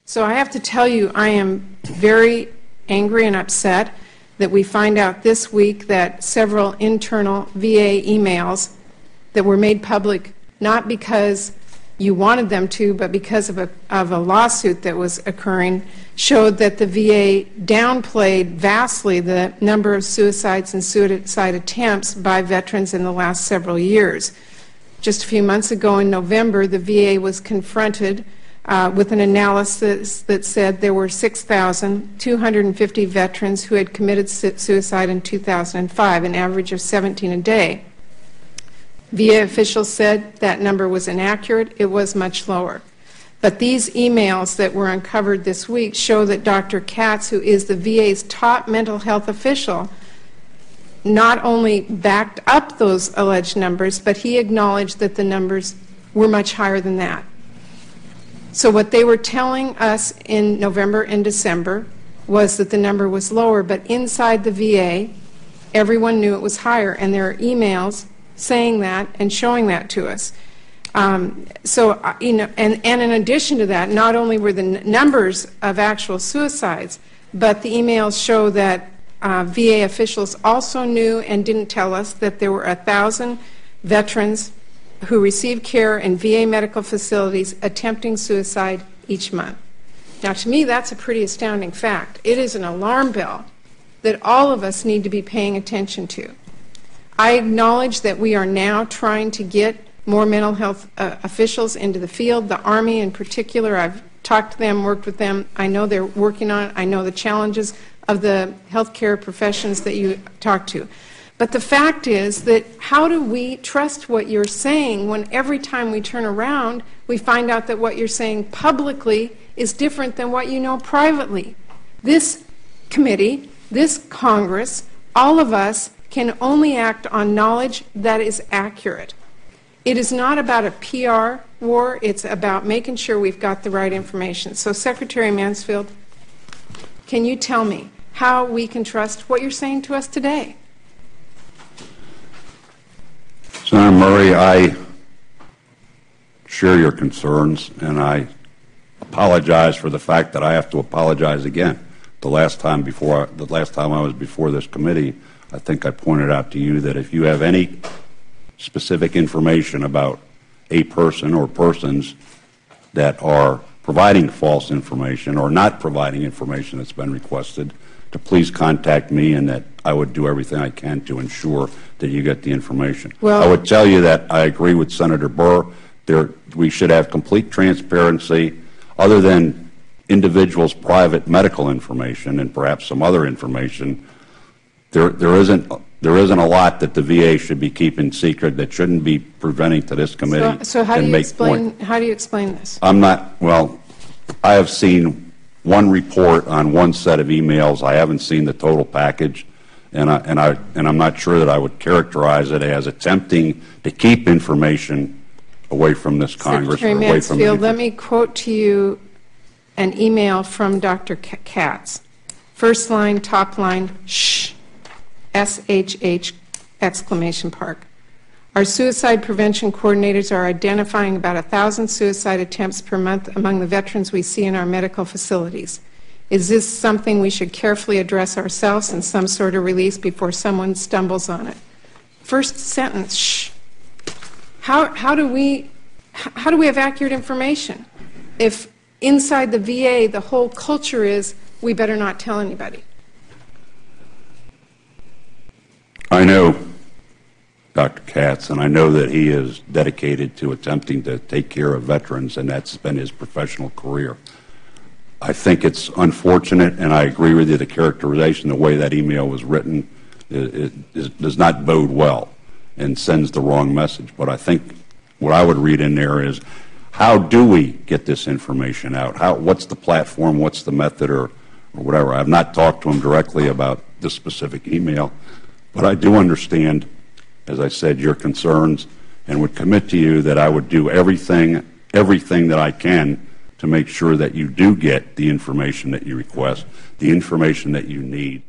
So I have to tell you, I am very angry and upset that we find out this week that several internal VA emails that were made public not because you wanted them to, but because of a lawsuit that was occurring, showed that the VA downplayed vastly the number of suicides and suicide attempts by veterans in the last several years. Just a few months ago in November, the VA was confronted with an analysis that said there were 6,250 veterans who had committed suicide in 2005, an average of 17 a day. VA officials said that number was inaccurate. It was much lower. But these emails that were uncovered this week show that Dr. Katz, who is the VA's top mental health official, not only backed up those alleged numbers, but he acknowledged that the numbers were much higher than that. So what they were telling us in November and December was that the number was lower, but inside the VA, everyone knew it was higher, and there are emails saying that and showing that to us. You know, and in addition to that, not only were the numbers of actual suicides, but the emails show that VA officials also knew and didn't tell us that there were 1,000 veterans who received care in VA medical facilities attempting suicide each month. Now, to me, that's a pretty astounding fact. It is an alarm bell that all of us need to be paying attention to. I acknowledge that we are now trying to get more mental health officials into the field, the Army in particular. I've talked to them, worked with them. I know they're working on it. I know the challenges of the healthcare professions that you talk to. But the fact is that how do we trust what you're saying when every time we turn around we find out that what you're saying publicly is different than what you know privately? This committee, this Congress, all of us can only act on knowledge that is accurate. It is not about a PR war. It's about making sure we've got the right information. So, Secretary Mansfield, can you tell me how we can trust what you're saying to us today? Senator Murray, I share your concerns, and I apologize for the fact that I have to apologize again. The last time I was before this committee, I think I pointed out to you that if you have any specific information about a person or persons that are providing false information or not providing information that's been requested, to please contact me, and that I would do everything I can to ensure that you get the information. Well, I would tell you that I agree with Senator Burr. We should have complete transparency other than individuals' private medical information and perhaps some other information. There isn't a lot that the VA should be keeping secret that shouldn't be presenting to this committee. So how do you explain this? I'm not, well, I have seen one report on one set of emails. I haven't seen the total package, and I'm not sure that I would characterize it as attempting to keep information away from this Congress. Secretary Mansfield, let me quote to you an email from Dr. Katz. First line, top line, shh, SHH, exclamation mark. Our suicide prevention coordinators are identifying about 1,000 suicide attempts per month among the veterans we see in our medical facilities. Is this something we should carefully address ourselves in some sort of release before someone stumbles on it? First sentence, shh. How do we have accurate information if inside the VA the whole culture is we better not tell anybody? I know Dr. Katz, and I know that he is dedicated to attempting to take care of veterans, and that's been his professional career. I think it's unfortunate, and I agree with you, the characterization, the way that email was written, does not bode well and sends the wrong message. But I think what I would read in there is, how do we get this information out? What's the platform? What's the method, or whatever? I've not talked to him directly about this specific email, but I do understand, as I said, your concerns, and would commit to you that I would do everything that I can to make sure that you do get the information that you request, the information that you need,